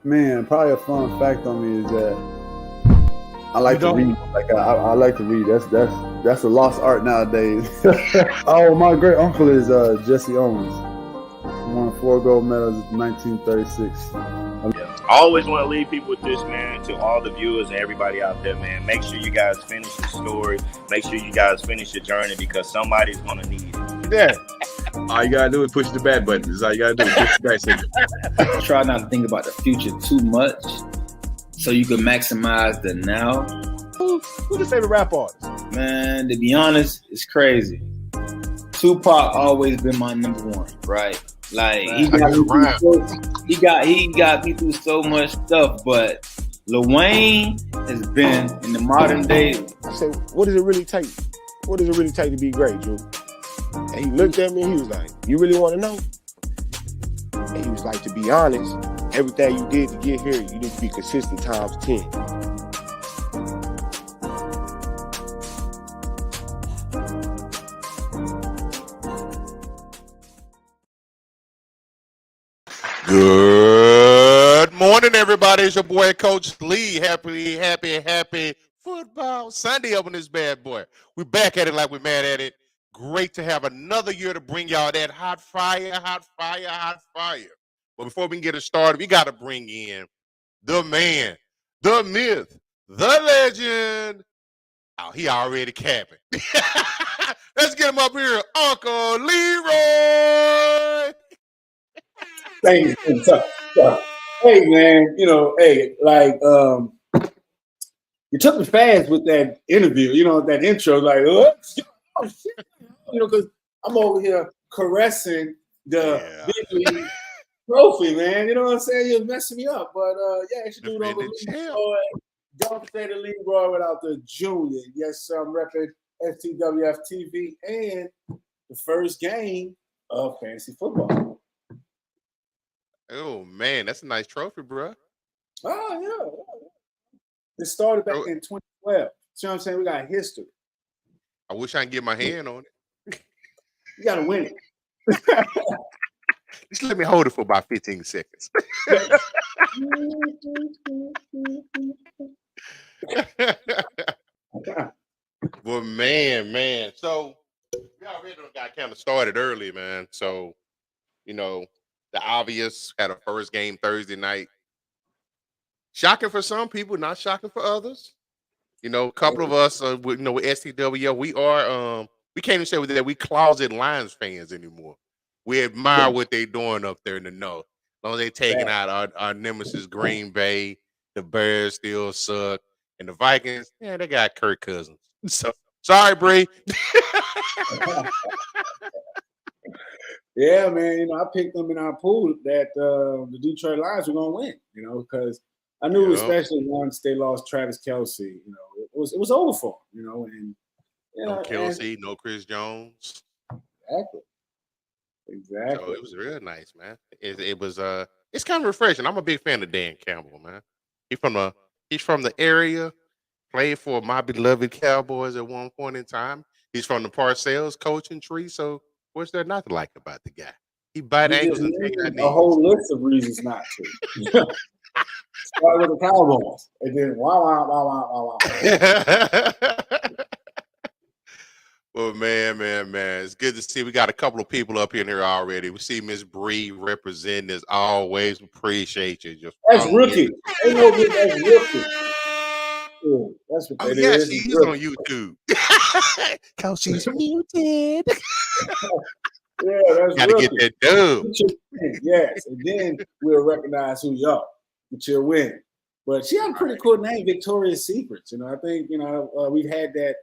Man, probably a fun fact on me is that I like to read. Like I like to read. That's a lost art nowadays. Oh, my great uncle is Jesse Owens. He won 4 gold medals in 1936. I always want to leave people with this, man, to all the viewers and everybody out there, man. Make sure you guys finish your story. Make sure you guys finish your journey because somebody's going to need it. Yeah. All you got to do is push the bad button. That's all you got to do is push the dice. Try not to think about the future too much so you can maximize the now. Who's your favorite rap artist? Man, to be honest, it's crazy. Tupac always been my number one, right? Like he got me through so much stuff, but Lil Wayne has been in the modern day. I said, what does it really take? What does it really take to be great, Drew? And he looked at me and he was like, you really want to know? And he was like, to be honest, everything you did to get here, you need to be consistent times 10. Good morning, everybody. It's your boy, Coach Lee. Happy football Sunday up on this bad boy. We're back at it like we're mad at it. Great to have another year to bring y'all that hot fire. But before we can get it started, we got to bring in the man, the myth, the legend. Oh, he already capping. Let's get him up here, Uncle Leroy. Thank you. Hey, man, you took me fast with that interview, that intro, like, oh, shit. Because I'm over here caressing the big league trophy, man. You know what I'm saying? You're messing me up. But, you should do it over Leroy. Don't say the Leroy without the junior. Yes, sir, I'm repping FTWF TV and the first game of fantasy football. Oh, man, that's a nice trophy, bro. Oh, yeah. It started back in 2012. See what I'm saying? We got history. I wish I could get my hand on it. You got to win it. Just let me hold it for about 15 seconds. Well, man. So, we already got kind of started early, man. So, the obvious had a first game Thursday night. Shocking for some people, not shocking for others. A couple of us, with STWL, we can't even say that we closet Lions fans anymore. We admire what they're doing up there in the north. As long as they're taking out our nemesis Green Bay, the Bears still suck, and the Vikings, they got Kirk Cousins. So sorry, Bree. Yeah, man. I picked them in our pool that the Detroit Lions were gonna win. Because I knew, especially once they lost Travis Kelce, it was over for them. And no Kelce, no Chris Jones. Exactly. So it was real nice, man. It was it's kind of refreshing. I'm a big fan of Dan Campbell, man. He's from the area, played for my beloved Cowboys at one point in time. He's from the Parcells coaching tree, so what's there not to like about the guy? He bite angles and take that. A whole list of reasons not to. Started with the Cowboys, and then wow. Well, man, it's good to see. We got a couple of people up in here already. We see Miss Bree representing as always. Appreciate you. Just That's rookie. Ain't no good. That's rookie. Yeah, that's what that is. She's on YouTube. Cause she's muted. Yeah, that's gotta rookie. get that dub. Yes, and then we'll recognize who you are. Get your win. But she had a pretty cool name, Victoria's Secrets. I think we've had that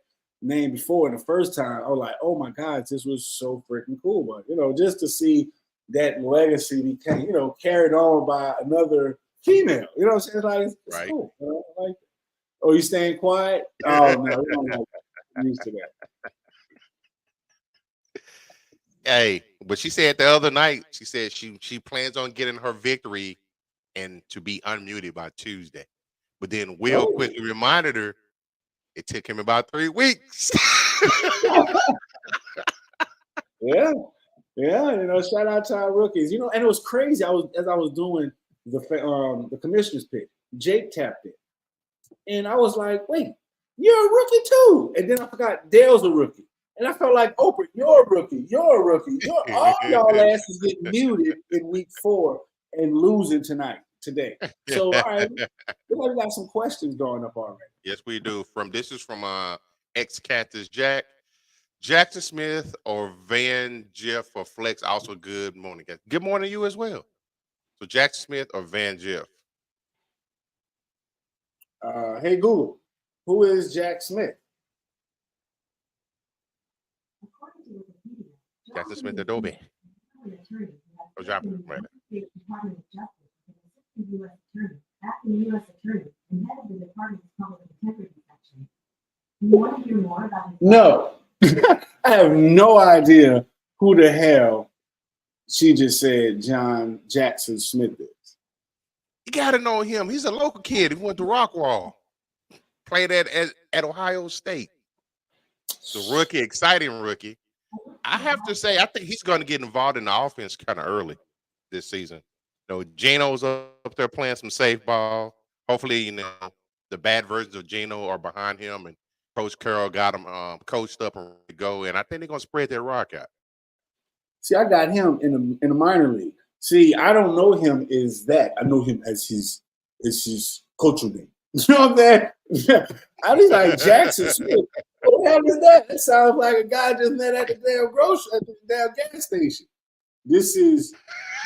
name before, and the first time I was like, oh my God, this was so freaking cool. But just to see that legacy became, carried on by another female. You know what I'm saying? It's right. Cool. Like, oh, you staying quiet? Oh no, we don't like that. I'm used to that. Hey, but she said the other night, she said she plans on getting her victory and to be unmuted by Tuesday. But then Will quickly reminded her it took him about 3 weeks. Yeah. Shout out to our rookies. And it was crazy. As I was doing the commissioner's pick, Jake tapped it, and I was like, "Wait, you're a rookie too." And then I forgot Dale's a rookie, and I felt like Oprah, "You're a rookie. You're a rookie. All y'all asses get muted in week 4 and losing today." So, all right, we got some questions going up already. Yes, we do. This is from ex-Cactus Jack. Jackson Smith or Van Jeff for flex. Also, good morning, guys. Good morning to you as well. So, Jackson Smith or Van Jeff? Hey, Google, who is Jack Smith? Jackson Smith Adobe. Oh, Joplin, right. U.S. Attorney, acting U.S. Attorney, and head of the Department's Public Integrity Section. Do you want to hear more about his? No, I have no idea who the hell she just said John Jackson Smith is. You got to know him. He's a local kid. He went to Rockwall. Played at Ohio State. The rookie, exciting rookie. I have to say, I think he's going to get involved in the offense kind of early this season. Gino's up there playing some safe ball. Hopefully, the bad versions of Gino are behind him, and Coach Carroll got him coached up and ready to go. And I think they're gonna spread their rock out. See, I got him in the minor league. See, I don't know him as that. I know him as his cultural name. You know what I'm saying? I was like Jackson Smith. What the hell is that? That sounds like a guy just met at the damn gas station. This is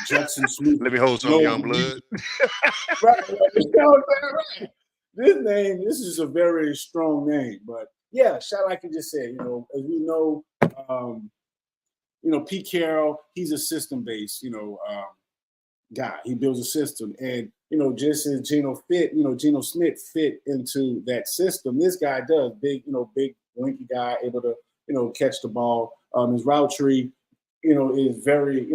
Jackson Smith. Let me hold some young blood. Right. This is a very strong name, but yeah, like you just said, as we know, Pete Carroll, he's a system-based, guy. He builds a system, and just as Geno Smith fit into that system, this guy does. Big, big, lanky guy, able to, catch the ball. His route tree, is very,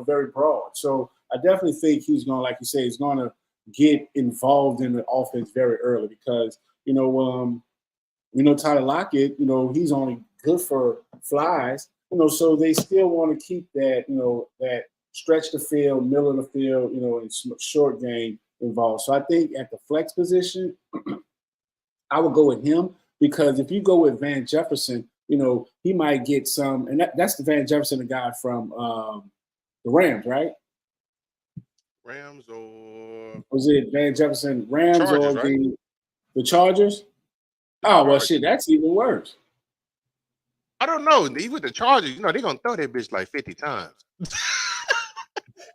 very broad. So I definitely think he's going to, like you say, he's going to get involved in the offense very early because, Tyler Lockett, he's only good for flies, so they still want to keep that, that stretch the field, middle of the field, and short game involved. So I think at the flex position, I would go with him because if you go with Van Jefferson, he might get some, and that's the Van Jefferson, the guy from the Rams, right? Rams or was it Van Jefferson Rams Chargers, or right? the Chargers? Oh well, shit, that's even worse. I don't know. He with the Chargers, they're gonna throw that bitch like 50 times.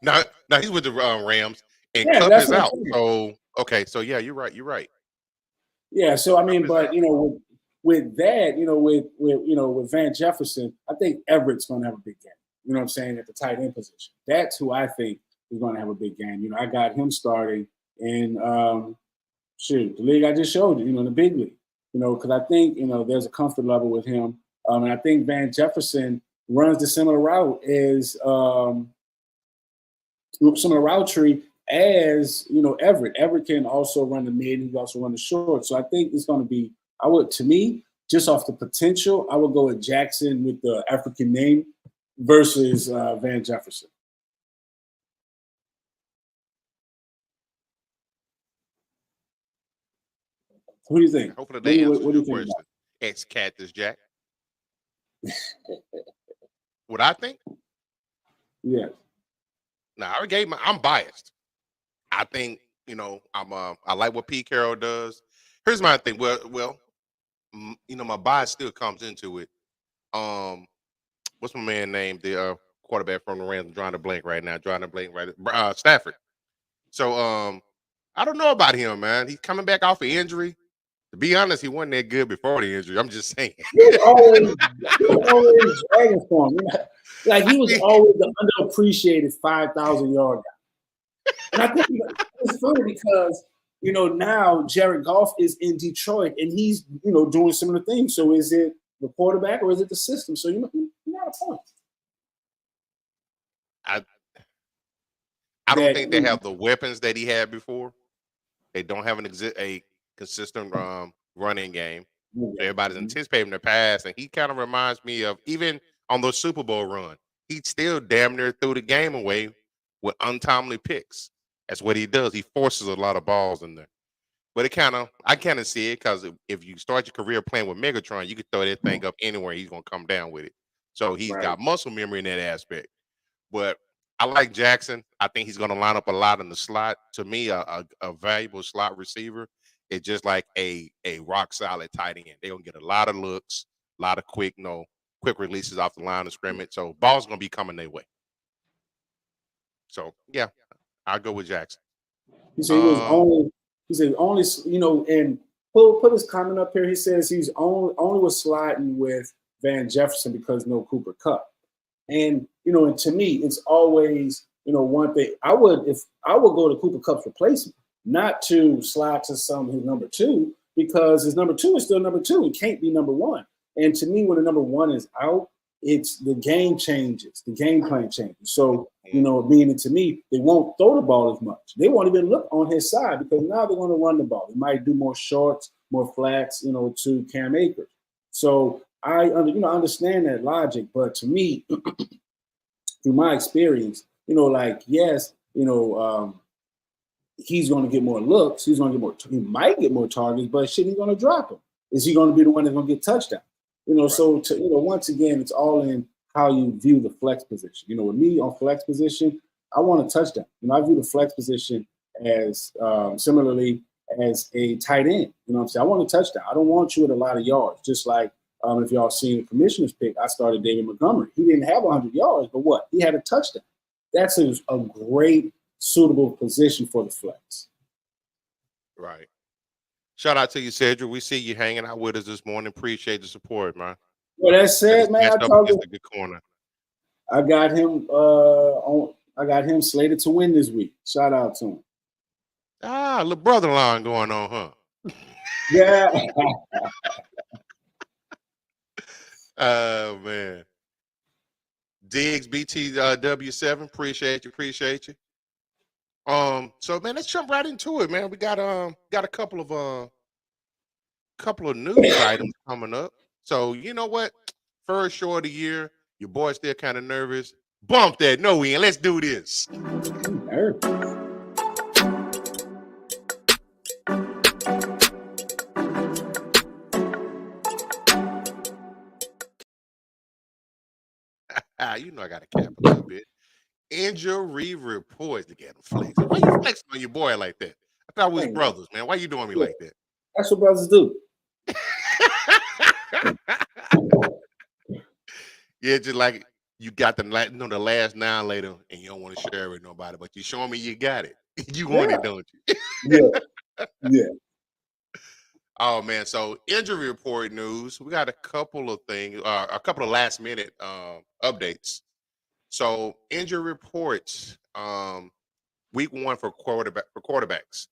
Now he's with the Rams, and Cup is out. So okay, so yeah, you're right. Yeah, so I mean, but with that, with Van Jefferson, I think Everett's going to have a big game. You know what I'm saying, at the tight end position. That's who I think is going to have a big game. I got him starting in the league I just showed you, in the big league. Because I think there's a comfort level with him, and I think Van Jefferson runs the similar route as similar route tree as Everett. Everett can also run the mid. He can also run the short. So I think it's going to be. To me, just off the potential, I would go with Jackson with the African name versus Van Jefferson. What do you think? Hopefully they answer What do your you think question. Ex-Cactus Jack. What I think? Yeah. Now I'm biased. I think, I like what Pete Carroll does. Here's my thing. Well, my bias still comes into it. What's my man name? The quarterback from the Rams. I'm drawing a blank right now. Stafford. So I don't know about him, man. He's coming back off an injury. To be honest, he wasn't that good before the injury. I'm just saying. He was always dragging for him. Like he was always the underappreciated 5,000 yard guy. And I think it's funny because now Jared Goff is in Detroit and he's doing similar things. So is it the quarterback or is it the system? So you got a point. I don't think they have the weapons that he had before. They don't have a consistent running game. Everybody's anticipating the pass, and he kind of reminds me of, even on the Super Bowl run, he still damn near threw the game away with untimely picks. That's what he does. He forces a lot of balls in there. But I kind of see it because if you start your career playing with Megatron, you can throw that thing up anywhere. He's going to come down with it. So he's got muscle memory in that aspect. But I like Jackson. I think he's going to line up a lot in the slot. To me, a valuable slot receiver is just like a rock solid tight end. They're going to get a lot of looks, a lot of quick releases off the line of scrimmage. So ball's going to be coming their way. So, yeah, I'll go with Jackson. He said only, and put his comment up here. He says he's only was sliding with Van Jefferson because no Cooper Kupp. And, and to me, it's always, one thing. I would go to Cooper Kupp's replacement, not to slide to his number two, because his number two is still number two. It can't be number one. And to me, when the number one is out, it's the game changes, the game plan changes. So, meaning to me, they won't throw the ball as much. They won't even look on his side because now they're going to run the ball. They might do more shorts, more flats, to Cam Akers. So I understand that logic, but to me, through my experience, he's going to get more looks. He might get more targets, but he's going to drop them. Is he going to be the one that's going to get touchdown? So once again, it's all in how you view the flex position. With me on flex position, I want a touchdown. I view the flex position as similarly as a tight end. You know what I'm saying? I want a touchdown. I don't want you with a lot of yards. Just like if y'all seen the commissioner's pick, I started David Montgomery. He didn't have 100 yards, but what? He had a touchdown. That's a great, suitable position for the flex. Right. Shout out to you, Cedric. We see you hanging out with us this morning. Appreciate the support, man. Well, that said, man, I got him I got him slated to win this week. Shout out to him. Little brother-in-law going on, huh? Yeah. Oh man. Diggs BTW7. Appreciate you. So man, let's jump right into it, man. We got a couple of news items coming up. So you know what? First show of the year, your boy's still kind of nervous. Bump that no in. Let's do this. I got to cap a little bit. Injury reports to get him flex. Why you flexing on your boy like that? I thought we was brothers, man. Why you doing me like that? That's what brothers do. Yeah, just like you got the last 9 later, and you don't want to share it with nobody, but you showing me you got it. You want it, don't you? Yeah. Oh man, so injury report news. We got a couple of things, a couple of last minute updates. So injury reports, week 1 for quarterbacks.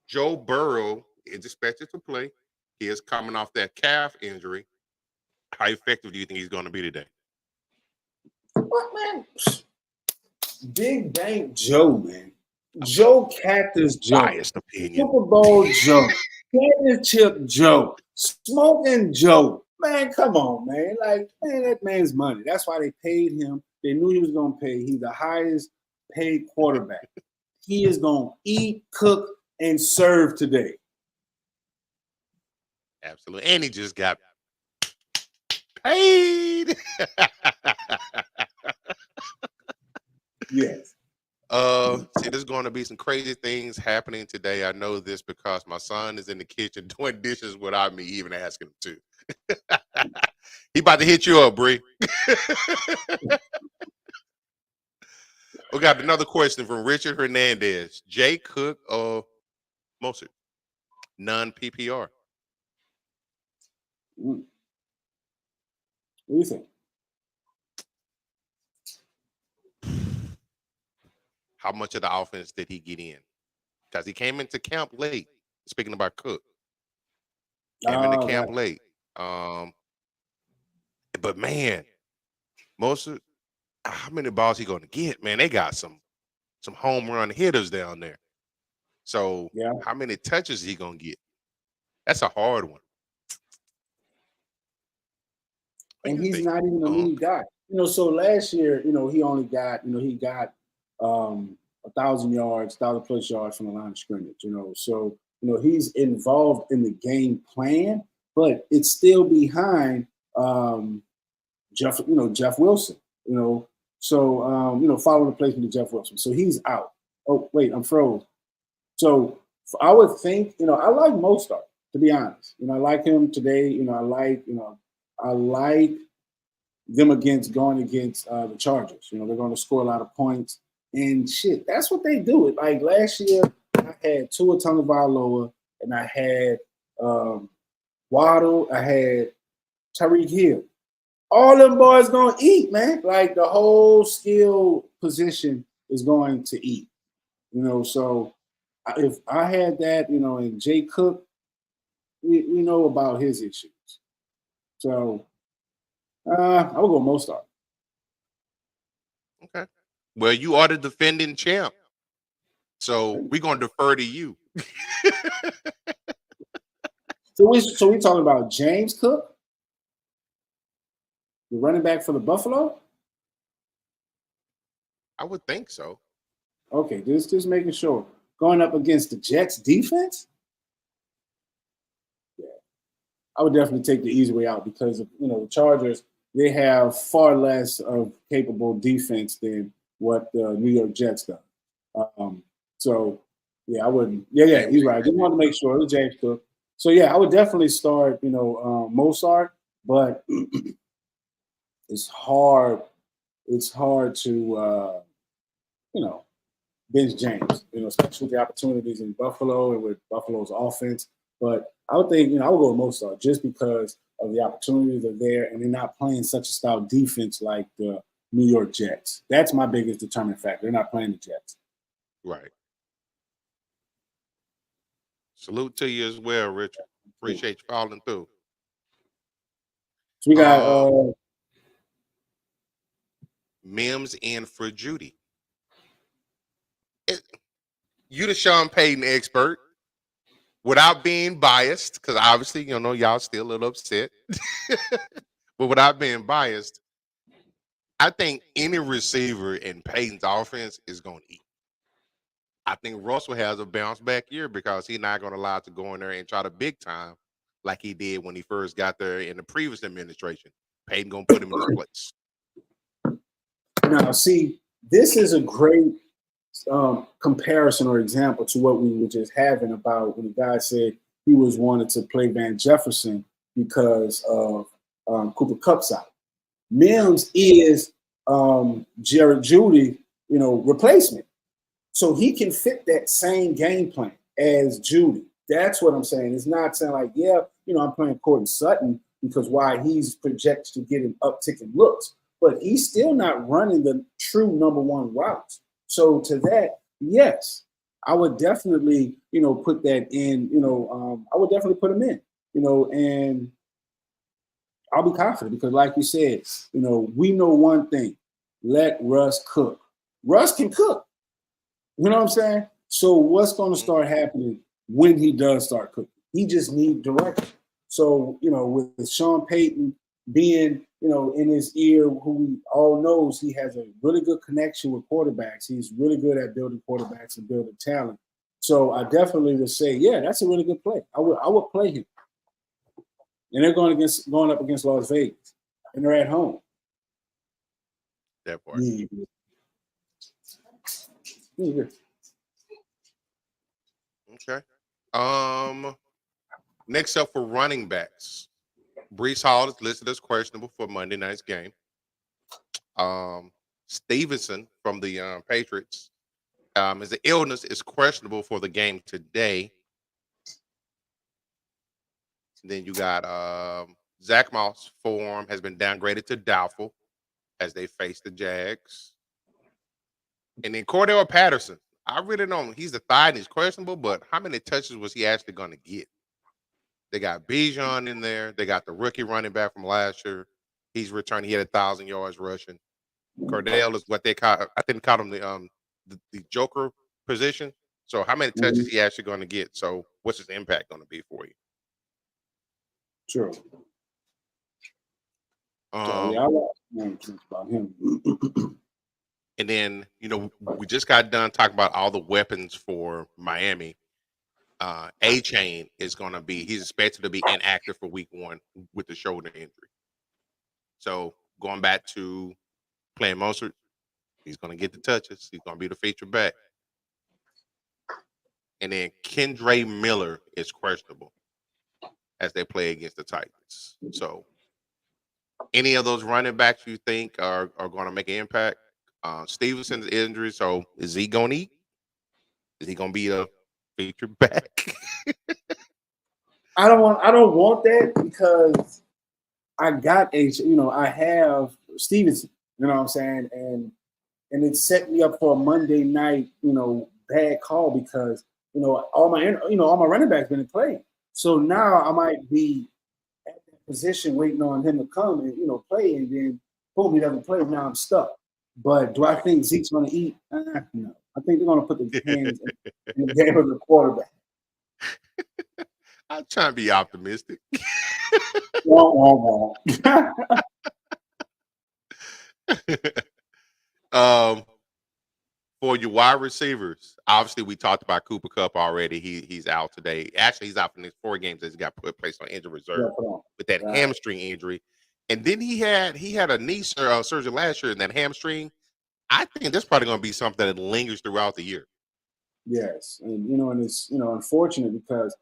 Joe Burrow is expected to play. He is coming off that calf injury. How effective do you think he's going to be today? What, man? Big Bank Joe, man. Joe Cactus Joe. Biased opinion. Super Bowl Joe. Championship Joe. Smoking Joe. Man, come on, man. Like, man, that man's money. That's why they paid him. They knew he was going to pay. He's the highest paid quarterback. He is going to eat, cook, and serve today. Absolutely. And he just got paid. Yes. See, there's going to be some crazy things happening today. I know this because my son is in the kitchen doing dishes without me even asking him to. He about to hit you up, Bree. We got another question from Richard Hernandez. Jay Cook or Mostert? None PPR. What do you think? How much of the offense did he get in? Because he came into camp late. Speaking about Cook, came into camp late. But man, Mostert, how many balls he going to get? Man, they got some home run hitters down there. So Yeah. how many touches he going to get? That's a hard one. And he's not even a lead guy. So last year, he only got, he got 1,000 yards, 1,000+ yards from the line of scrimmage, So, he's involved in the game plan, but it's still behind Jeff Wilson, So, following the placement of Jeff Wilson. So he's out. Oh, wait, I'm froze. So I would think, I like Mostert, to be honest. I like him today. I like them going against the Chargers. They're going to score a lot of points. And shit, that's what they do. Like last year, I had Tua Tagovailoa, and I had Waddle, I had Tyreek Hill. All them boys gonna eat, man. Like the whole skill position is going to eat. So if I had that, and Jay Cook, we know about his issues. So I will go Mostert. Okay. Well, you are the defending champ, so we're gonna defer to you. So we talking about James Cook, the running back for the Buffalo? I would think so. Okay, just making sure. Going up against the Jets defense? Yeah. I would definitely take the easy way out because of, the Chargers, they have far less of capable defense than what the New York Jets do. So yeah, I wouldn't. Yeah, he's right. I just wanted to make sure it was James Cook. So yeah, I would definitely start, Mostert, but it's hard. It's hard to, bench James, especially with the opportunities in Buffalo and with Buffalo's offense. But I would think, I would go with Mostert just because of the opportunities that are there and they're not playing such a style defense like the New York Jets. That's my biggest determining factor. They're not playing the Jets. Right. Salute to you as well, Richard. Appreciate you following through. So we got Mims in for Judy. You the Sean Payton expert without being biased, because obviously, y'all still a little upset. But without being biased, I think any receiver in Payton's offense is going to eat. I think Russell has a bounce back year because he's not going to allow to go in there and try to big time like he did when he first got there in the previous administration. Payton going to put him in his place. Now, see, this is a great comparison or example to what we were just having about when the guy said he was wanted to play Van Jefferson because of Cooper Kupp's out. Mims is Jared Jeudy, replacement. So he can fit that same game plan as Jeudy. That's what I'm saying. It's not saying like, I'm playing Courtland Sutton because why he's projected to get an uptick in looks, but he's still not running the true number one routes. So to that, yes, I would definitely, put that in, I would definitely put him in, and I'll be confident because like you said, we know one thing, let Russ cook. Russ can cook. You know what I'm saying? So what's going to start happening when he does start cooking? He just needs direction. So, with Sean Payton being, in his ear, who we all knows he has a really good connection with quarterbacks. He's really good at building quarterbacks and building talent. So I definitely would say, yeah, that's a really good play. I would play him. and they're going up against Las Vegas, and they're at home. That part. Yeah. Okay. Next up for running backs, Breece Hall is listed as questionable for Monday night's game. Stevenson from the Patriots, his illness is questionable for the game today. And then you got Zach Moss' form has been downgraded to doubtful as they face the Jags. And then Cordell Patterson, I really don't. He's the thigh and he's questionable, but how many touches was he actually going to get? They got Bijan in there. They got the rookie running back from last year. He's returning. He had 1,000 yards rushing. Cordell is what they call. I think called him the Joker position. So how many touches is he actually going to get? So what's his impact going to be for you? True. I like about him. And then, we just got done talking about all the weapons for Miami. A-Chain is going to be, he's expected to be inactive for week 1 with the shoulder injury. So going back to playing Mostert, he's going to get the touches. He's going to be the feature back. And then Kendre Miller is questionable as they play against the Titans. So any of those running backs you think are going to make an impact? Stevenson's injury, so is he going to eat? Is he going to be a feature back? I don't want that because I got I have Stevenson, you know what I'm saying? And it set me up for a Monday night, bad call because, all my running backs been in play. So now I might be at that position waiting on him to come and, play, and then boom, he doesn't play. Now I'm stuck. But do I think Zeke's going to eat? No. I think they're going to put the hands in the game of the quarterback. I'm trying to be optimistic. For your wide receivers, obviously we talked about Cooper Kupp already. He's out today. Actually, he's out for the next 4 games as he got placed on injury reserve with that hamstring injury. And then he had a knee surgery last year in that hamstring. I think that's probably going to be something that lingers throughout the year. Yes, and and it's unfortunate because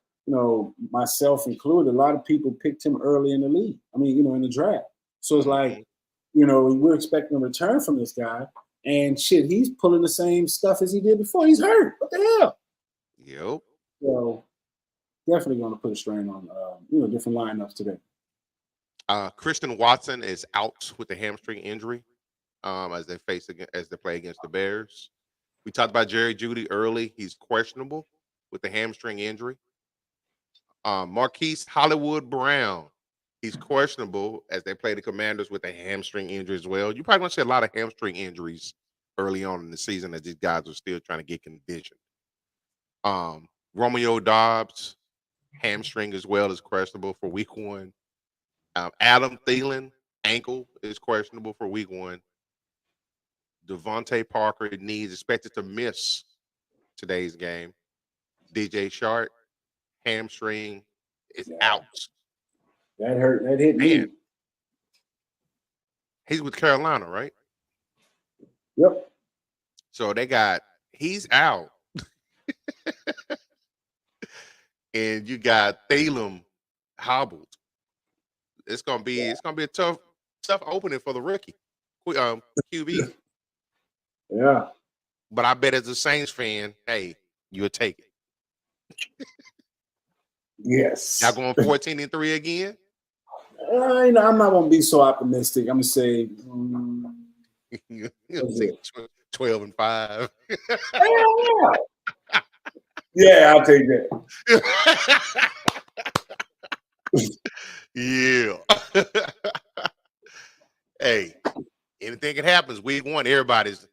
myself included, a lot of people picked him early in the league. I mean, in the draft. So it's like, we're expecting a return from this guy, and shit, he's pulling the same stuff as he did before. He's hurt. What the hell? Yep. So definitely going to put a strain on different lineups today. Christian Watson is out with the hamstring injury as they play against the Bears. We talked about Jerry Jeudy early. He's questionable with the hamstring injury. Marquise Hollywood Brown, he's questionable as they play the Commanders with a hamstring injury as well. You're probably going to see a lot of hamstring injuries early on in the season as these guys are still trying to get conditioned. Romeo Doubs, hamstring as well, is questionable for week 1. Adam Thielen, ankle is questionable for week 1. Devontae Parker is expected to miss today's game. DJ Shark, hamstring is out. That hurt. That hit me. He's with Carolina, right? Yep. So he's out. And you got Thielen hobbled. It's gonna be a tough opening for the rookie QB. Yeah. But I bet as a Saints fan, hey, you'll take it. Yes. Y'all going 14-3 again? I'm not gonna be so optimistic. I'm gonna say 12-5. Yeah, I'll take that. Yeah. Hey, anything can happen. Week 1, everybody's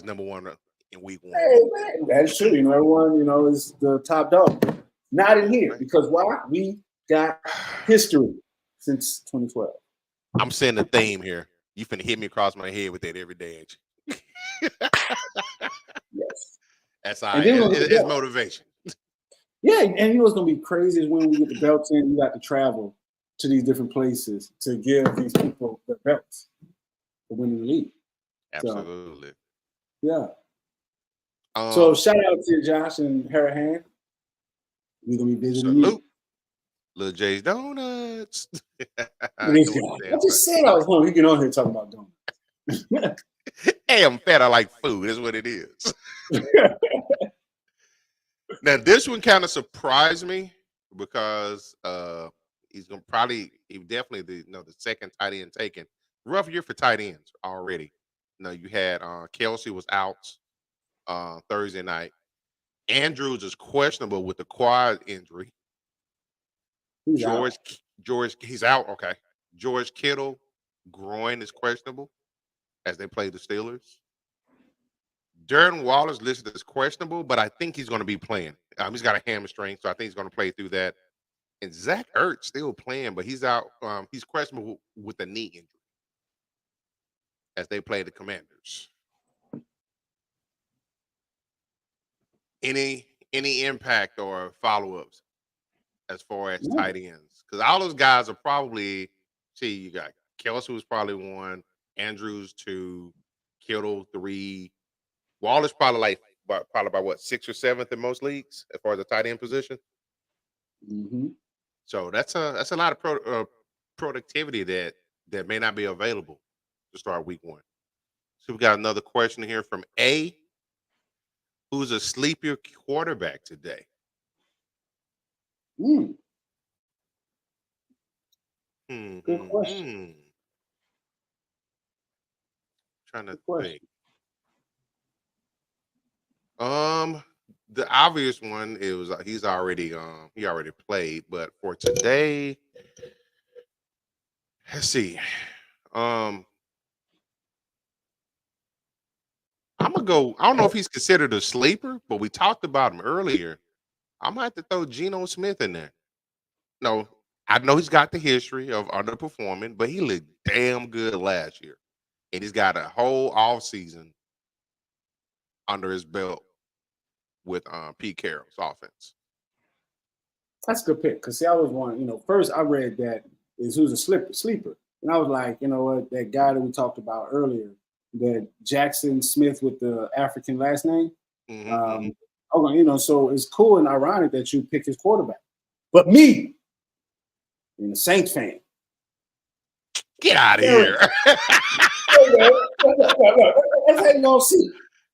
number 1 in week 1. Hey, man, that's true. Everyone, is the top dog. Not in here because why? We got history since 2012. I'm setting a theme here. You finna hit me across my head with that every day, ain't you? Yes. That's all right. It's motivation. Yeah, and what's gonna be crazy is when we get the belts in, we got to travel to these different places to give these people the belts for winning the league. Absolutely. So, yeah. So shout out to Josh and Harahan. We're gonna be visiting you. Lil J's Donuts. I just said I was hungry. You get on here talking about donuts. Hey, I'm fat. I like food. That's what it is. Now, this one kind of surprised me because he's gonna definitely the second tight end taken. Rough year for tight ends already. You had Kelsey was out Thursday night. Andrews is questionable with the quad injury. George, he's out. Okay. George Kittle, groin is questionable as they play the Steelers. Darren Waller's listed as questionable, but I think he's going to be playing. He's got a hamstring, so I think he's going to play through that. And Zach Ertz still playing, but he's out. He's questionable with a knee injury as they play the Commanders. Any impact or follow-ups as far as tight ends? Because all those guys are probably, you got Kelsey was probably 1, Andrews 2, Kittle 3. Waller's probably by what, 6th or 7th in most leagues as far as the tight end position. Mm-hmm. So that's a lot of productivity that may not be available to start week 1. So we got another question here from A. Who's a sleeper quarterback today? Good question. Trying to think. The obvious one is he's already he already played, but for today, let's see. I'm gonna go. I don't know if he's considered a sleeper, but we talked about him earlier. I might have to throw Geno Smith in there. No, I know he's got the history of underperforming, but he looked damn good last year, and he's got a whole off season under his belt with Pete Carroll's offense. That's a good pick. Because I was one. First I read that who's a sleeper, and I was like, you know what, that guy that we talked about earlier. That Jackson Smith with the African last name. So it's cool and ironic that you pick his quarterback. But me, being a Saints fan, get out of here. That's how you gonna see.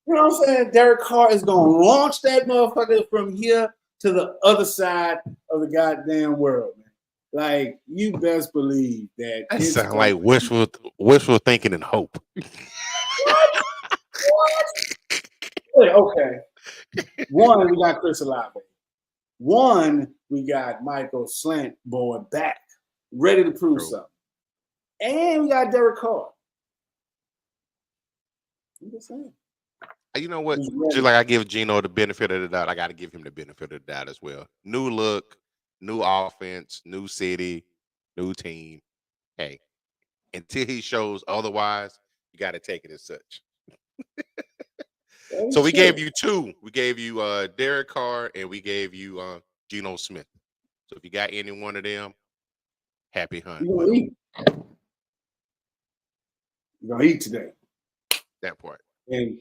You know what I'm saying? Derek Carr is gonna launch that motherfucker from here to the other side of the goddamn world, man. Like, you best believe that. That sounds like wishful thinking and hope. What? Okay. 1, we got Chris Olave. 1, we got Michael Slant boy back, ready to prove something. And we got Derek Carr. I'm just saying. You know what? Just like I give Geno the benefit of the doubt, I got to give him the benefit of the doubt as well. New look, new offense, new city, new team. Hey, until he shows otherwise, you got to take it as such. So we gave you 2. We gave you Derek Carr and we gave you Geno Smith. So if you got any one of them, happy hunt. You're gonna eat today. That part. And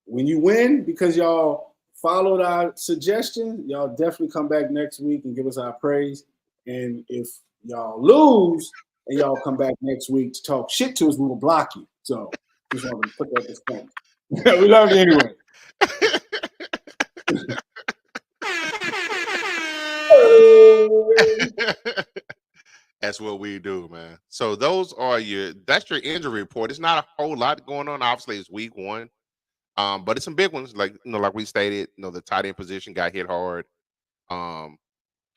when you win, because y'all followed our suggestion, y'all definitely come back next week and give us our praise. And if y'all lose and y'all come back next week to talk shit to us, we will block you. So just wanted to put that disclaimer. We love you anyway. That's what we do, man. So that's your injury report. It's not a whole lot going on. Obviously, it's week 1. But it's some big ones, like we stated, the tight end position got hit hard. And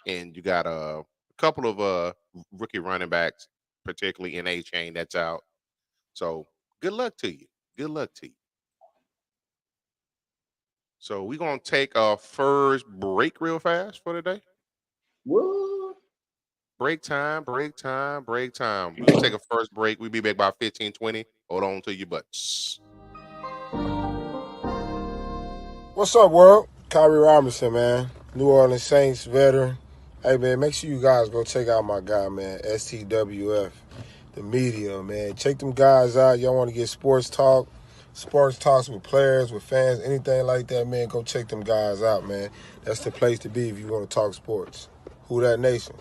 you got a couple of rookie running backs, particularly in A-Chain, that's out. So good luck to you. Good luck to you. So we're gonna take our first break real fast for today. What? Break time. We're gonna take a first break. We'll be back by 15-20. Hold on to your butts. What's up, world? Kyrie Robinson, man. New Orleans Saints veteran. Hey, man, make sure you guys go check out my guy, man, STWF, the media, man. Check them guys out. Y'all want to get sports talks with players, with fans, anything like that, man, go check them guys out, man. That's the place to be if you want to talk sports. Who that nation?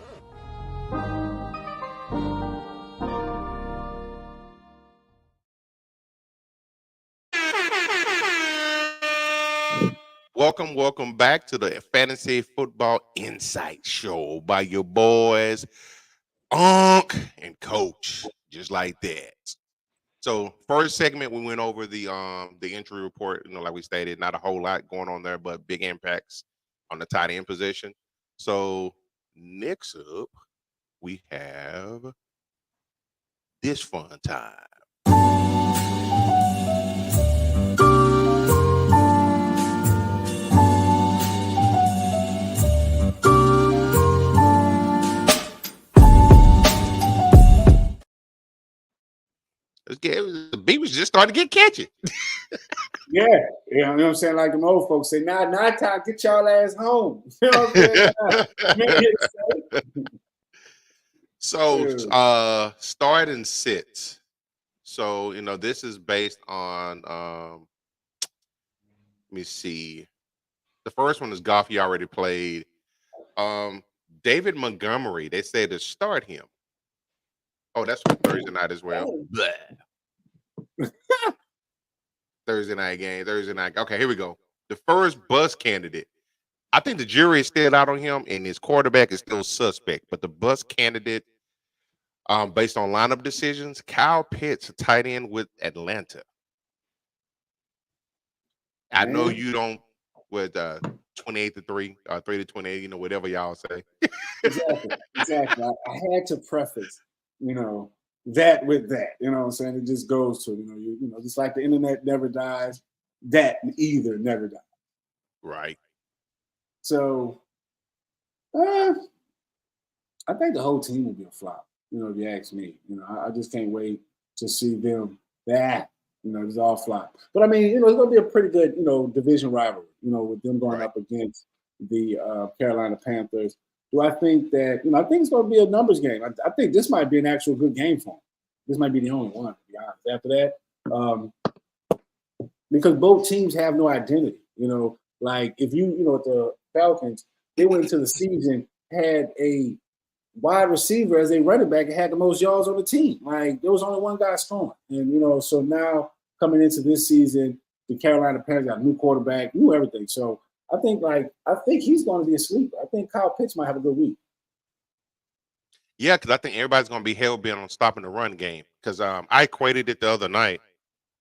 Welcome back to the Fantasy Football Insight Show by your boys, Unc and Coach, just like that. So first segment, we went over the injury report. Like we stated, not a whole lot going on there, but big impacts on the tight end position. So next up, we have this fun time. The beat was just starting to get catchy. Yeah, you know what I'm saying? Like them old folks say, nah, time, get y'all ass home. You know what I'm saying? So start and sit. So this is based on let me see. The first one is Goff, he already played. David Montgomery, they say to start him. Oh, that's for Thursday night as well. Thursday night game. Okay, here we go. The first bus candidate. I think the jury is still out on him, and his quarterback is still suspect. But the bus candidate, based on lineup decisions, Kyle Pitts, a tight end with Atlanta. I know you don't with 28-3, 3-28, whatever y'all say. Exactly. I had to preface, that with that. You know what I'm saying? It just goes to, just like the internet never dies, that either never dies. Right. So I think the whole team will be a flop, if you ask me. I just can't wait to see them that. It's all flop. But I mean, it's gonna be a pretty good, division rivalry, with them going up against the Carolina Panthers. Do I think that, I think it's going to be a numbers game. I think this might be an actual good game for them. This might be the only one, to be honest. After that, because both teams have no identity. Like if the Falcons, they went into the season, had a wide receiver as a running back and had the most yards on the team. Like there was only one guy scoring. And, so now coming into this season, the Carolina Panthers got a new quarterback, new everything. So I think he's going to be a sleeper. I think Kyle Pitts might have a good week. Yeah, because I think everybody's going to be hell-bent on stopping the run game. Because I equated it the other night.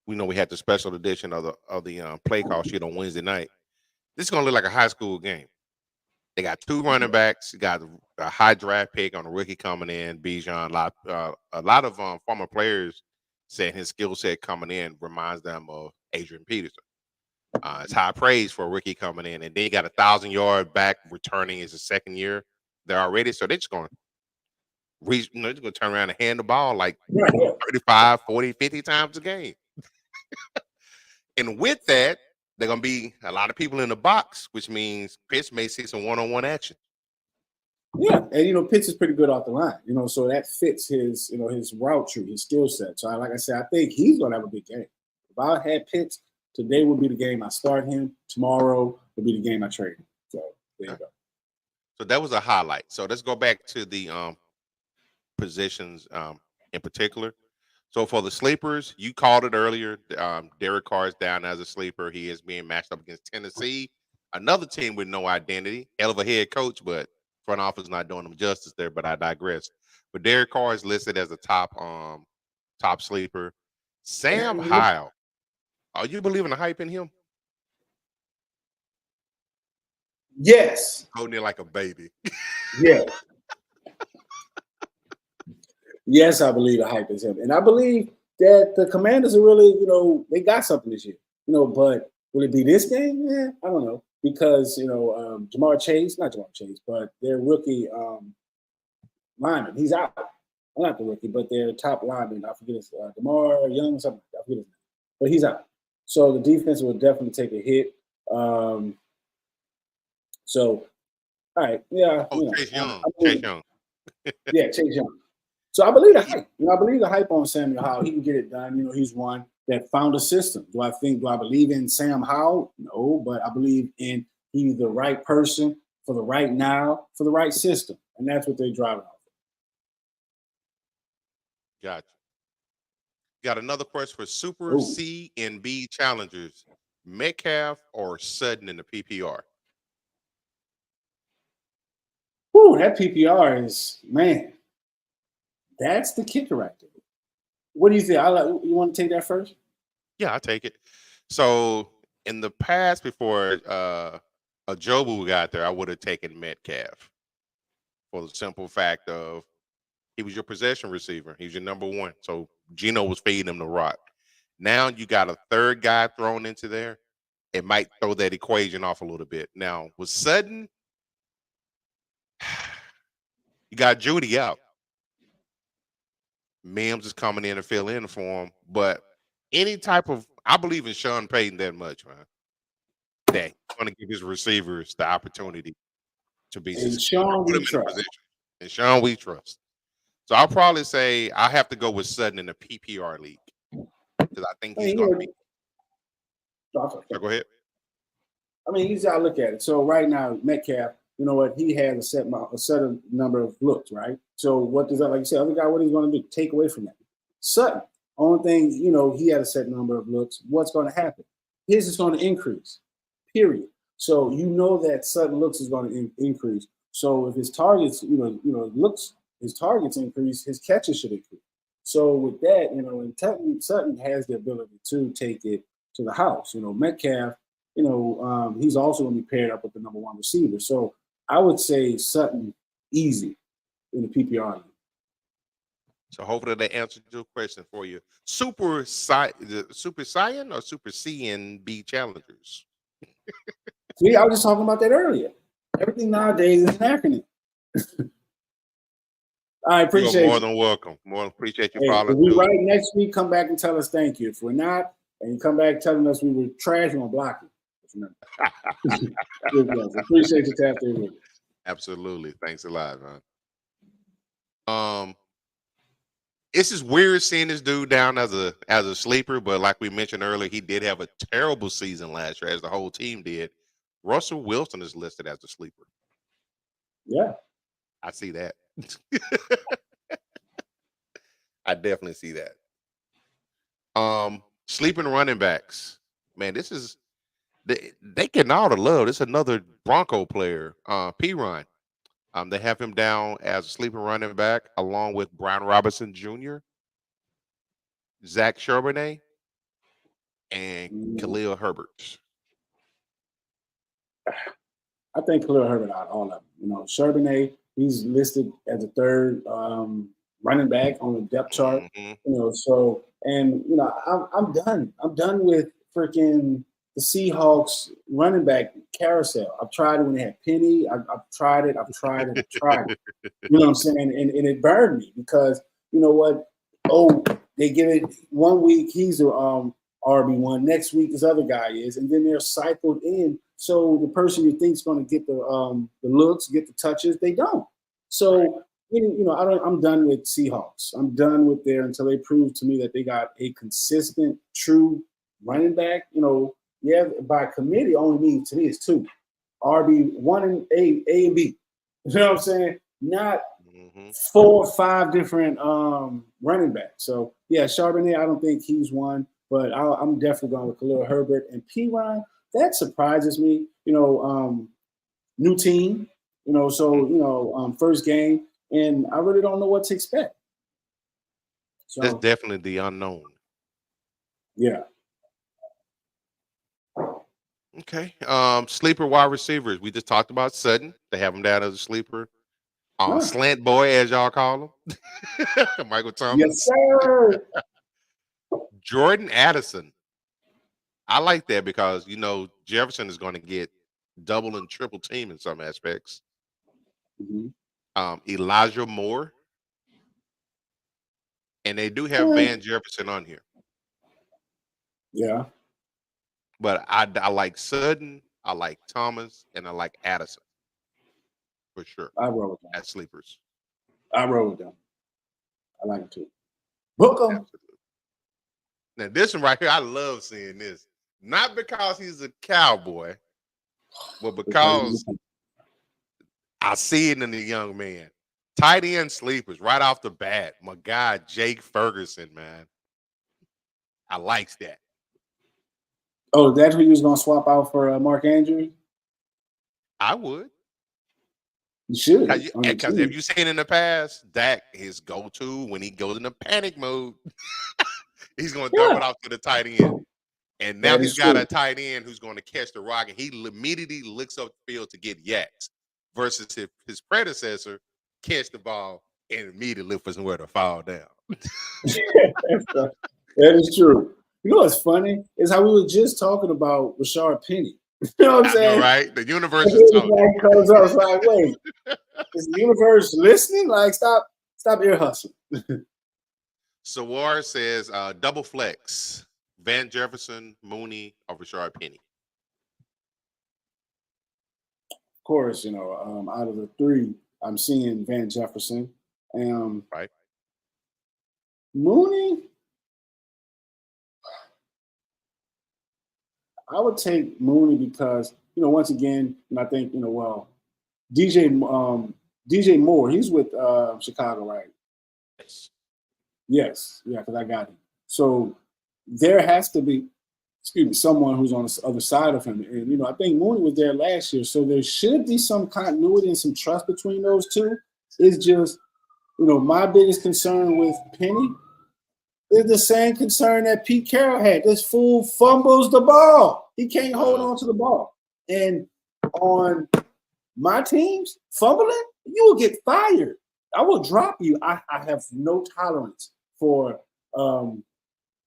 We had the special edition of the play call sheet on Wednesday night. This is going to look like a high school game. They got two running backs. You got a high draft pick on a rookie coming in, Bijan. A lot of former players said his skill set coming in reminds them of Adrian Peterson. It's high praise for a rookie coming in, and then you got 1,000-yard back returning is the second year there already. So they're just going to reach, they're just going to turn around and hand the ball like 35, 40, 50 times a game. And with that, they're going to be a lot of people in the box, which means Pitts may see some one-on-one action. Yeah, and Pitts is pretty good off the line, so that fits his, his route tree, his skill set. So like I said, I think he's going to have a big game. If I had Pitts, today will be the game I start him. Tomorrow will be the game I trade him. So there you go. So that was a highlight. So let's go back to the positions in particular. So for the sleepers, you called it earlier. Derek Carr is down as a sleeper. He is being matched up against Tennessee, another team with no identity. Hell of a head coach, but front office not doing him justice there. But I digress. But Derek Carr is listed as a top sleeper. Sam Howell. Are you believing the hype in him? Yes. Holding it like a baby. Yeah. Yes, I believe the hype is him. And I believe that the Commanders are really, they got something this year. But will it be this game? Yeah, I don't know. Because, Jamar Chase, not Jamar Chase, but their rookie lineman, he's out. Well, not the rookie, but their top lineman, I forget his DeMar Young, something. I forget his name. But he's out. So the defense will definitely take a hit. So All right, yeah. Oh, You know, Chase Young. I believe- Chase Young. Yeah, Chase Young. So I believe the hype. I believe the hype on Samuel Howell. He can get it done. He's one that found a system. Do I believe in Sam Howell? No, but I believe in he's the right person for the right now, for the right system. And that's what they're driving off. Gotcha. Got another question for Super C and B challengers. Metcalf or Sutton in the PPR? Whew, that PPR is, man, that's the kicker right there. What do you think? You want to take that first? Yeah, I'll take it. So in the past, before Ajobu got there, I would have taken Metcalf for the simple fact of he was your possession receiver. He's your number one. So Geno was feeding him the rock. Now you got a third guy thrown into there. It might throw that equation off a little bit. Now with Sutton, you got Judy out. Mims is coming in to fill in for him. But any type of, I believe in Sean Payton that much, man. That he's going to give his receivers the opportunity to be successful. And Sean we trust. So I'll probably say I have to go with Sutton in the PPR league because I think he's going to be. So go ahead. I mean, he's got to look at it. So right now, Metcalf, you know what? He has a certain number of looks, right? So what does that, like you said, other guy, what he's going to do? Take away from that. Sutton, only thing, he had a set number of looks. What's going to happen? His is going to increase, period. So you know that Sutton looks is going to increase. So if his targets, his targets increase, his catches should increase. So with that, and Sutton has the ability to take it to the house. Metcalf, he's also going to be paired up with the number one receiver. So I would say Sutton easy in the PPR league. So hopefully that answered your question for you. Super Saiyan or Super C and B challengers? See, I was just talking about that earlier. Everything nowadays is an acronym. I appreciate You're more than welcome. More appreciate you following. If we right next week, come back and tell us thank you. If we're not, and you come back telling us we were trash, we're going to block you. Appreciate you, Taft. Absolutely. Thanks a lot, man. It's just weird seeing this dude down as a sleeper, but like we mentioned earlier, he did have a terrible season last year, as the whole team did. Russell Wilson is listed as a sleeper. Yeah. I see that. I definitely see that. Sleeping running backs. Man, this is they getting all the love. This is another Bronco player, P-Ron. They have him down as a sleeping running back along with Brian Robinson Jr., Zach Charbonnet, and Khalil Herbert. I think Khalil Herbert out all of them. Charbonnet, he's listed as a third running back on the depth chart. I'm done. I'm done with freaking the Seahawks running back carousel. I've tried it when they had Penny. I've tried it. You know what I'm saying? And it burned me because you know what? Oh, they give it 1 week. He's a RB1. Next week, this other guy is, and then they're cycled in. So the person you think is going to get the looks, get the touches, they don't. So I'm done with Seahawks. I'm done with there until they prove to me that they got a consistent, true running back. Yeah, by committee only means to me it's two. RB1 and A and B. You know what I'm saying? Not 4 or 5 different running backs. So yeah, Charbonnet, I don't think he's one, but I'm definitely going with Khalil Herbert and P-Ron. That surprises me. New team, first game, and I really don't know what to expect. So that's definitely the unknown. Yeah. Okay. Sleeper wide receivers. We just talked about Sutton. They have him down as a sleeper. Slant boy, as y'all call him. Michael Thomas. Yes, sir. Jordan Addison. I like that because Jefferson is going to get double and triple team in some aspects. Elijah Moore. And they do have Van Jefferson on here. Yeah. But I like Sutton, I like Thomas, and I like Addison. for sure. I roll with them. At sleepers. I roll with them. I like it too. Book them. Absolutely. Now this one right here, I love seeing this. Not because he's a Cowboy, but because I see it in the young man. Tight end sleepers right off the bat. My guy Jake Ferguson, man. I likes that. Oh, that's who you was gonna swap out for Mark Andrews? I would. You should. Because if you've seen in the past, Dak, his go-to when he goes into panic mode, he's going to dump it off to the tight end. And now he's got a tight end who's going to catch the rock, and he immediately looks up the field to get yaks versus if his predecessor catch the ball and immediately look for somewhere to fall down. That is true. You know what's funny? Is how we were just talking about Rashard Penny. You know what I'm saying? Right? The universe is talking. Comes up, it's like, wait, is the universe listening? Like, stop ear hustling. Sawar says double flex. Van Jefferson, Mooney, or Rashard Penny. Of course, out of the three, I'm seeing Van Jefferson. Right. Mooney, I would take Mooney because, once again, and I think, DJ Moore, he's with Chicago, right? Yes. Yeah, because I got him. So there has to be, someone who's on the other side of him. And, I think Mooney was there last year. So there should be some continuity and some trust between those two. It's just, my biggest concern with Penny is the same concern that Pete Carroll had. This fool fumbles the ball. He can't hold on to the ball. And on my teams, fumbling, you will get fired. I will drop you. I have no tolerance for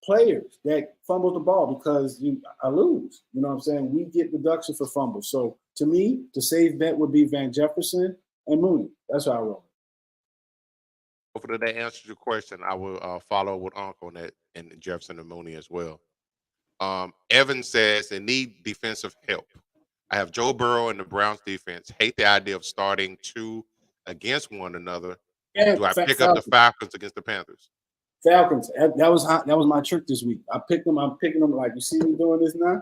players that fumble the ball because I lose. You know what I'm saying? We get deduction for fumbles. So to me, the safe bet would be Van Jefferson and Mooney. That's how I roll. Hopefully that answers your question. I will follow with Uncle on that and Jefferson and Mooney as well. Evan says they need defensive help. I have Joe Burrow and the Browns defense. Hate the idea of starting two against one another. Do I pick up the Falcons against the Panthers? Falcons. That was my trick this week. I'm picking them like you see me doing this now.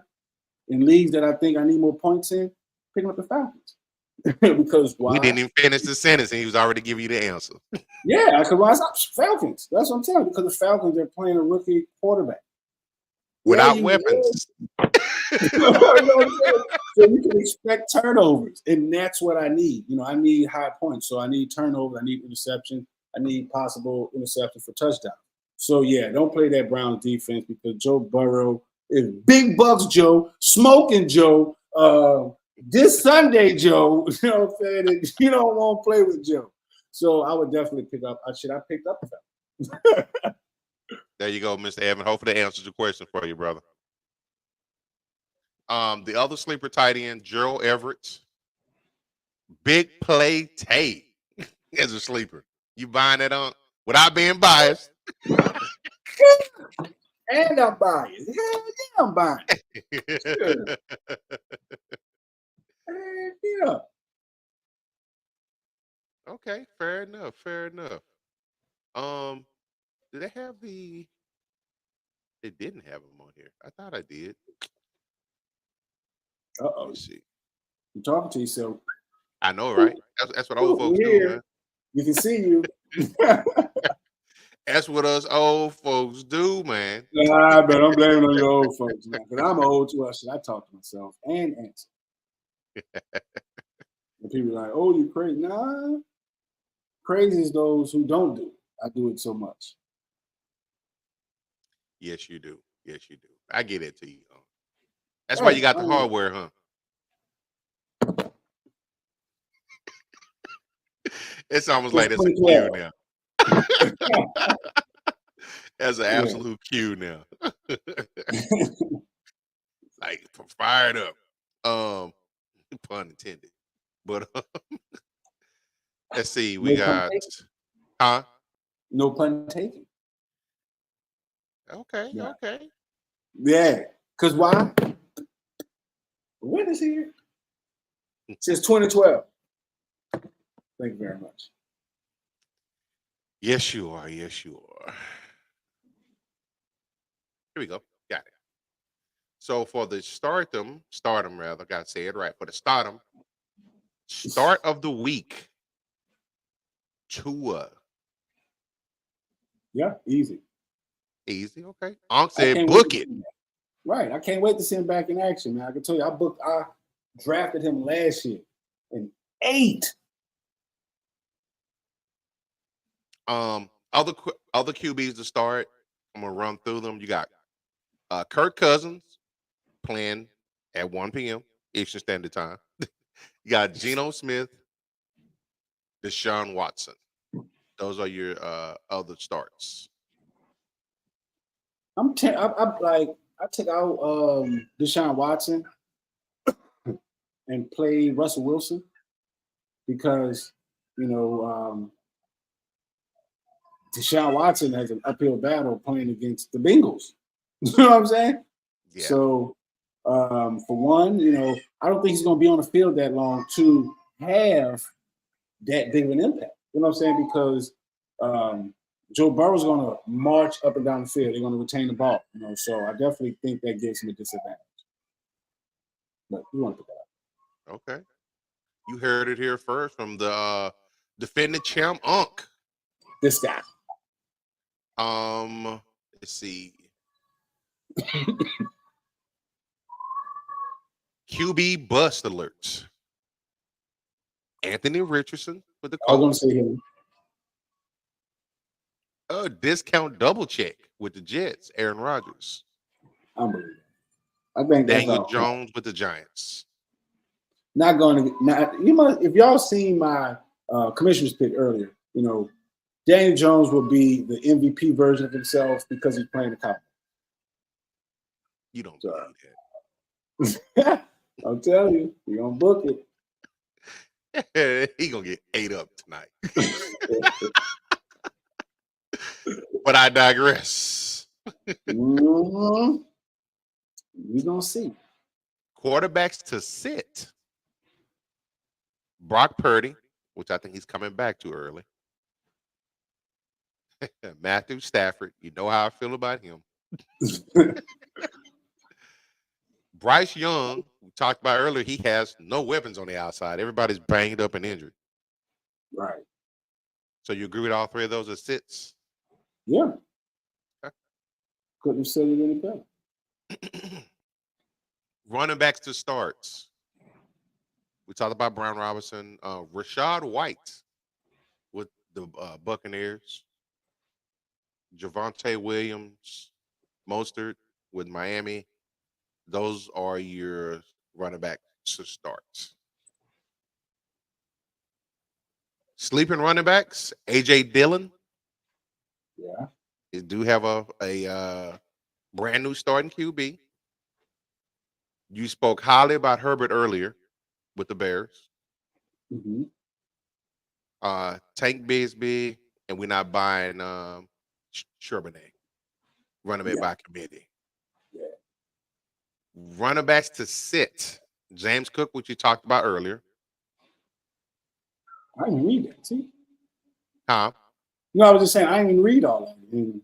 In leagues that I think I need more points in, picking up the Falcons. Because why? We didn't even finish the sentence and he was already giving you the answer. Yeah, because Falcons. That's what I'm telling you. Because the Falcons, they're playing a rookie quarterback. Without weapons. So you can expect turnovers. And that's what I need. I need high points. So I need turnovers. I need interception. I need possible interception for touchdown. So, yeah, don't play that Browns defense because Joe Burrow is Big Bucks Joe, Smoking Joe, this Sunday Joe. You know what I'm saying? And you don't want to play with Joe. So I would definitely pick up. I picked up the Falcons. There you go, Mr. Evan. Hopefully that answers your question for you, brother. The other sleeper tight end, Gerald Everett. Big play Tay as a sleeper. You buying it on without being biased? And I'm biased. Hell yeah, I'm biased. Yeah. Okay, fair enough. Did they have the? They didn't have them on here. I thought I did. Uh-oh. Let's see. You're talking to yourself. I know, right? That's what old folks do, man. You can see you. That's what us old folks do, man. Nah, but I'm blaming on your old folks now. Because I'm old too. I talk to myself and answer. And people are like, oh, you crazy. Nah. Crazy is those who don't do it. I do it so much. Yes, you do. I get it to you. That's why you got the hardware, huh? It's almost like it's a cue now. That's an absolute cue now. Like fired up. Pun intended. But let's see. We got No pun taken. Okay. Yeah. Because why? When is here? Since 2012. Thank you very much. Yes, you are. Yes, you are. Here we go. Got it. So for the stardom rather, gotta say it right. For the start of the week, Tua. Yeah, easy. Easy, okay. Unc I said can't book wait it. Right. I can't wait to see him back in action, man. I can tell you, I drafted him last year in 8. Other QBs to start. I'm gonna run through them. You got Kirk Cousins playing at 1 p.m. Eastern Standard Time. You got Geno Smith, Deshaun Watson. Those are your other starts. I took out Deshaun Watson and played Russell Wilson because Deshaun Watson has an uphill battle playing against the Bengals. You know what I'm saying? Yeah. So for one, I don't think he's going to be on the field that long to have that big of an impact. You know what I'm saying? Because Joe Burrow's going to march up and down the field. They're going to retain the ball. So I definitely think that gives him a disadvantage. But you want to put that out. Okay. You heard it here first from the defending champ, Unc. This guy. Let's see. QB bust alerts. Anthony Richardson with the Colts. I was going to say him. Discount double check with the Jets, Aaron Rodgers. Unbelievable. I think Daniel Jones with the Giants. Not going to. If y'all seen my commissioner's pick earlier, Daniel Jones will be the MVP version of himself because he's playing the Cowboys. You don't believe that. I'll tell you, you're gonna book it. He gonna get ate up tonight. But I digress. We're gonna see. Quarterbacks to sit. Brock Purdy, which I think he's coming back too early. Matthew Stafford, you know how I feel about him. Bryce Young, we talked about earlier, he has no weapons on the outside. Everybody's banged up and injured. Right. So you agree with all three of those as sits? Yeah. Okay. Couldn't have said it any better. Running backs to starts. We talked about Brown Robinson. Rachaad White with the Buccaneers. Javonte Williams, Mostert with Miami. Those are your running backs to starts. Sleeping running backs, A.J. Dillon. Yeah. You do have a brand new starting QB. You spoke highly about Herbert earlier with the Bears. Mm-hmm. Tank Bigsby, and we're not buying Charbonnet, running back by committee. Yeah. Running backs to sit. James Cook, which you talked about earlier. I didn't read that. See? Huh? No, I was just saying I didn't even read all of it.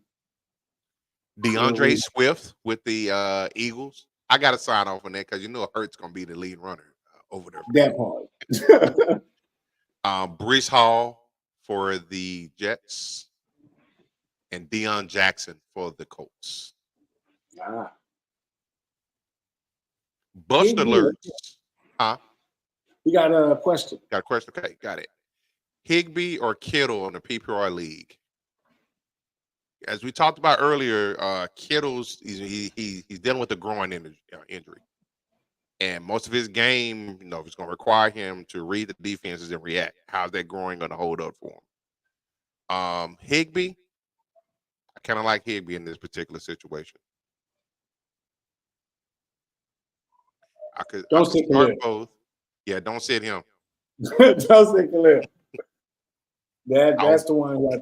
DeAndre Swift with the Eagles. I got to sign off on that because Hurt's going to be the lead runner over there. That part. Breece Hall for the Jets. And Deion Jackson for the Colts. Bust alerts. Huh? We got a question. Got a question? Okay, got it. Higbee or Kittle in the PPR league? As we talked about earlier, Kittle's he's dealing with a groin injury. And most of his game, it's going to require him to read the defenses and react. How's that groin going to hold up for him? Higbee, I kind of like Higbee in this particular situation. I could start both. Yeah, don't sit him. Don't sit Khalil. That's the one that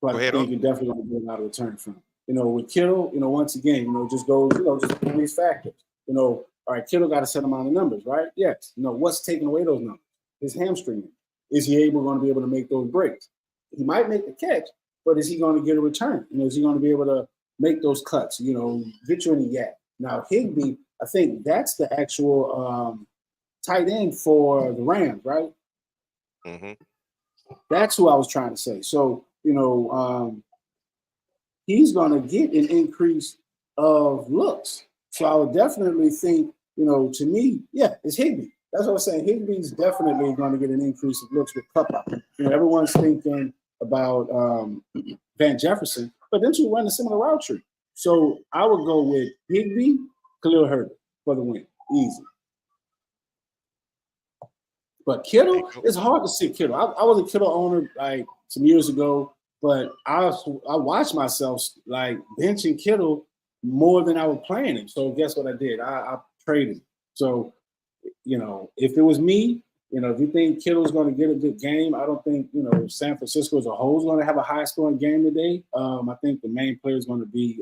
I think you're definitely going to get a lot of return from. With Kittle, once again, just goes, just all these factors. All right, Kittle got a set amount of numbers, right? Yes. What's taking away those numbers? his hamstring. Is he going to be able to make those breaks? He might make the catch, but is he going to get a return? Is he going to be able to make those cuts? Get you in the yak. Now Higbee, I think that's the actual tight end for the Rams, right? Mm-hmm. That's who I was trying to say. So he's going to get an increase of looks. So I would definitely think, to me, yeah, it's Higbee. That's what I'm saying. Higbee's definitely going to get an increase of looks with Cup out. Everyone's thinking about Van Jefferson, but then you run a similar route tree. So I would go with Higbee, Khalil Herbert for the win. Easy. But Kittle, it's hard to see Kittle. I was a Kittle owner like some years ago, but I watched myself like benching Kittle more than I was playing him. So guess what I did? I traded him. So, if it was me, if you think Kittle's going to get a good game, I don't think, San Francisco as a whole is going to have a high scoring game today. I think the main player is going to be,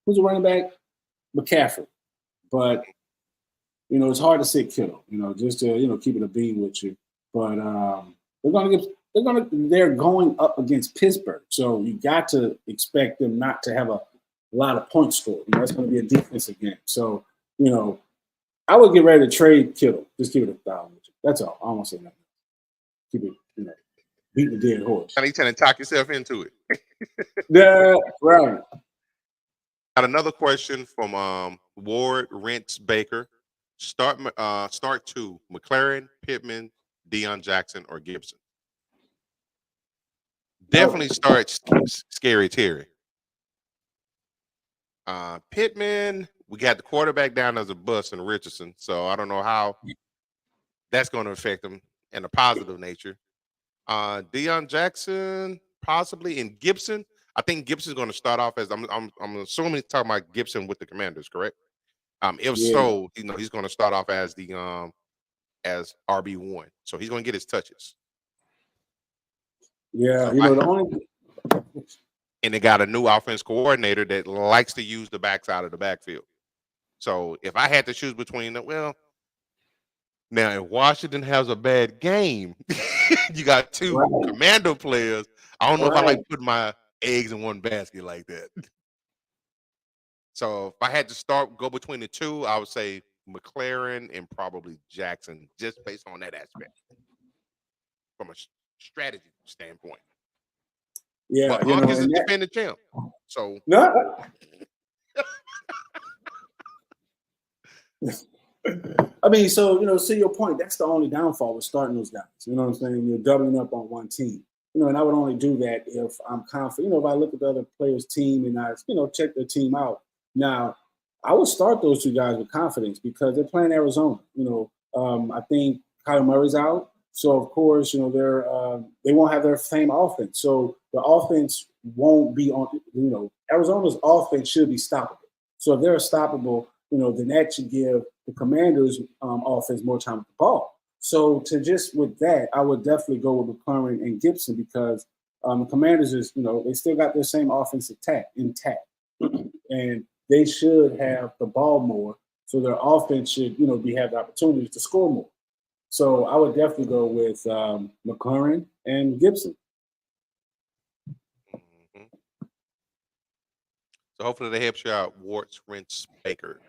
who's the running back? McCaffrey. But, it's hard to sit Kittle, just to, keep it a bean with you. But they're going up against Pittsburgh. So you got to expect them not to have a lot of points scored. That's going to be a defensive game. So, I would get ready to trade Kittle. Just keep it 1,000. That's all. I don't want to say nothing. Keep it, beat the dead horse. And you trying to talk yourself into it. Yeah, right. Got another question from Ward Rents Baker. Start 2: McLaurin, Pittman, Deion Jackson, or Gibson. Definitely start Scary Terry. Pittman, we got the quarterback down as a bust in Richardson, so I don't know how that's going to affect him in a positive nature. Deion Jackson, possibly, and Gibson. I think Gibson's going to start off as I'm assuming he's talking about Gibson with the Commanders, correct? If so, he's going to start off as the as RB1, so he's going to get his touches. Yeah, so and they got a new offense coordinator that likes to use the backs out of the backfield. So if I had to choose between them, now if Washington has a bad game, you got two Commando players. I don't know if I like putting my eggs in one basket like that. So if I had to go between the two, I would say McLaurin and probably Jackson, just based on that aspect from a strategy standpoint. Yeah, but Huck is a defending champ. So no. I mean, so to your point, that's the only downfall with starting those guys. You know what I'm saying? You're doubling up on one team. And I would only do that if I'm confident. If I look at the other players' team and I, check their team out. Now, I would start those two guys with confidence because they're playing Arizona. I think Kyler Murray's out. So, of course, they won't have their same offense. So the offense won't be on, Arizona's offense should be stoppable. So if they're stoppable, then that should give the Commanders' offense more time with the ball. So with that, I would definitely go with McLaurin and Gibson because the Commanders they still got their same offensive intact. And they should have the ball more. So their offense should, have the opportunity to score more. So I would definitely go with McLaurin and Gibson. Mm-hmm. So hopefully they help you out, Warts, Rents, Baker.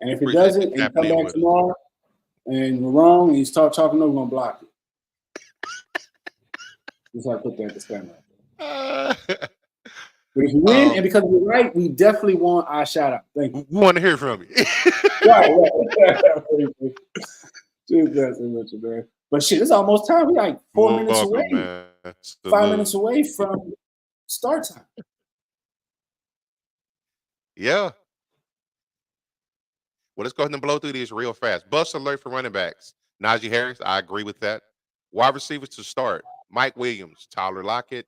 And if he doesn't, and come back tomorrow, and we're wrong, and you start talking, we're going to block it. Just like put that disclaimer. But if you win, and because you're right, we definitely want our shout out. Thank you. We want to hear from you. right. Man. But shit, it's almost time. We're like 4 minutes away. Man. 5 minutes away from start time. Yeah. Well, let's go ahead and blow through these real fast. Bust alert for running backs. Najee Harris, I agree with that. Wide receivers to start. Mike Williams, Tyler Lockett,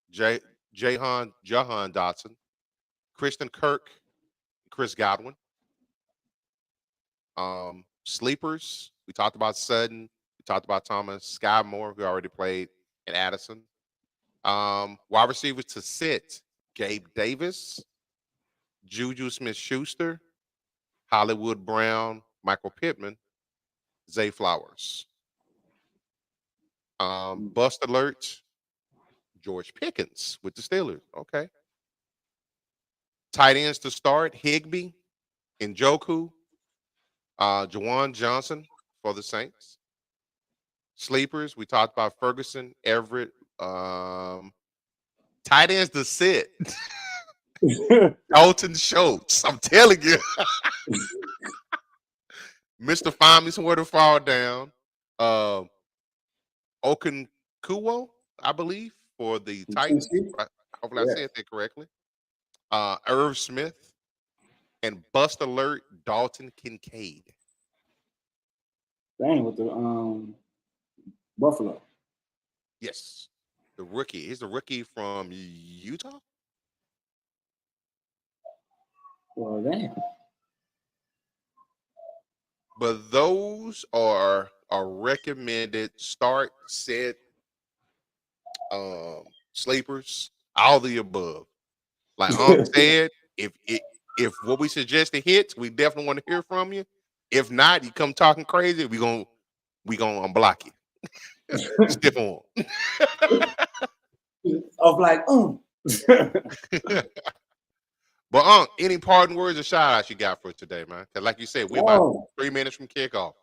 Jahan Dotson, Christian Kirk, Chris Godwin. Sleepers, we talked about Sutton, we talked about Thomas, Sky Moore, who already played, and Addison. Wide receivers to sit, Gabe Davis, Juju Smith-Schuster, Hollywood Brown, Michael Pittman, Zay Flowers. Bust alert. George Pickens with the Steelers. Okay. Tight ends to start: Higbee, Njoku, Jawan Johnson for the Saints. Sleepers, we talked about Ferguson, Everett. Tight ends to sit. Dalton Schultz. I'm telling you. Mr. Find Me Somewhere to Fall Down. Okunkuwo, I believe, for the Titans. Hopefully I said that correctly. Irv Smith and Bust Alert Dalton Kincaid. Dang, with the Buffalo. Yes. The rookie. He's a rookie from Utah. Well, damn. But those are recommended start, sit, sleepers, all the above. Like said, if what we suggested hits, we definitely want to hear from you. If not, you come talking crazy, we gonna unblock you. Stiff on. Of like, But any parting words or shout outs you got for today, man? Because like you said, we're about 3 minutes from kickoff.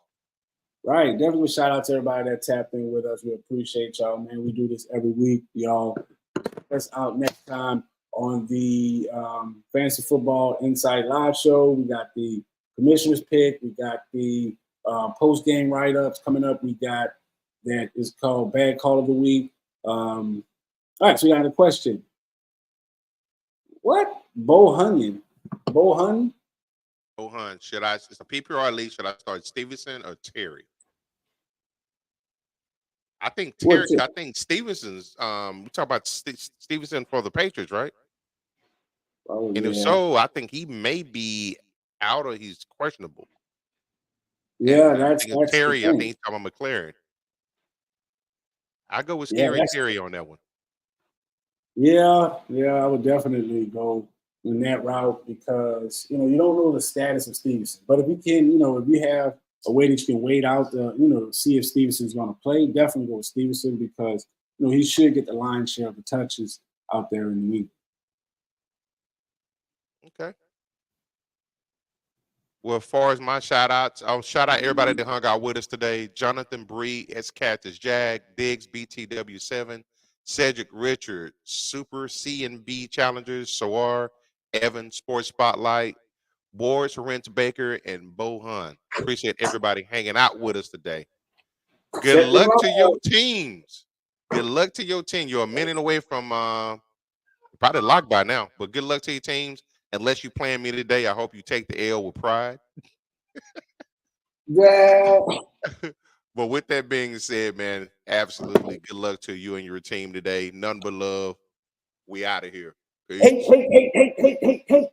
Right. Definitely shout out to everybody that tapped in with us. We appreciate y'all, man. We do this every week. Y'all, that's out next time on the Fantasy Football Insight Live Show. We got the Commissioner's Pick. We got the post-game write-ups coming up. We got that is called Bad Call of the Week. All right, so we got a question. What? Bohun. Bohun, should I? It's a PPR league. Should I start Stevenson or Terry? I think Terry. I think Stevenson's. We talk about Stevenson for the Patriots, right? Oh, and if so, I think he may be out or he's questionable. Yeah, that's Terry. I think he's talking about McLaren. I go with Terry on that one. Yeah, I would definitely go in that route because you don't know the status of Stevenson. But if you can, if you have a way that you can wait out to see if Stevenson's going to play, definitely go with Stevenson because he should get the lion's share of the touches out there in the week. Okay. Well, as far as my shout outs, I'll shout out everybody that hung out with us today. Jonathan Bree, S. Cactus Jag, Diggs BTW7, Cedric Richard, Super C&B Challengers, Sawar, Evan, Sports Spotlight, Boris Rents Baker, and Bohun. Appreciate everybody hanging out with us today. Good luck to your teams. Good luck to your team. You're a minute away from probably locked by now, but good luck to your teams. Unless you playing me today, I hope you take the L with pride. Yeah. But with that being said, man, absolutely good luck to you and your team today. None but love. We out of here. Peace. Hey.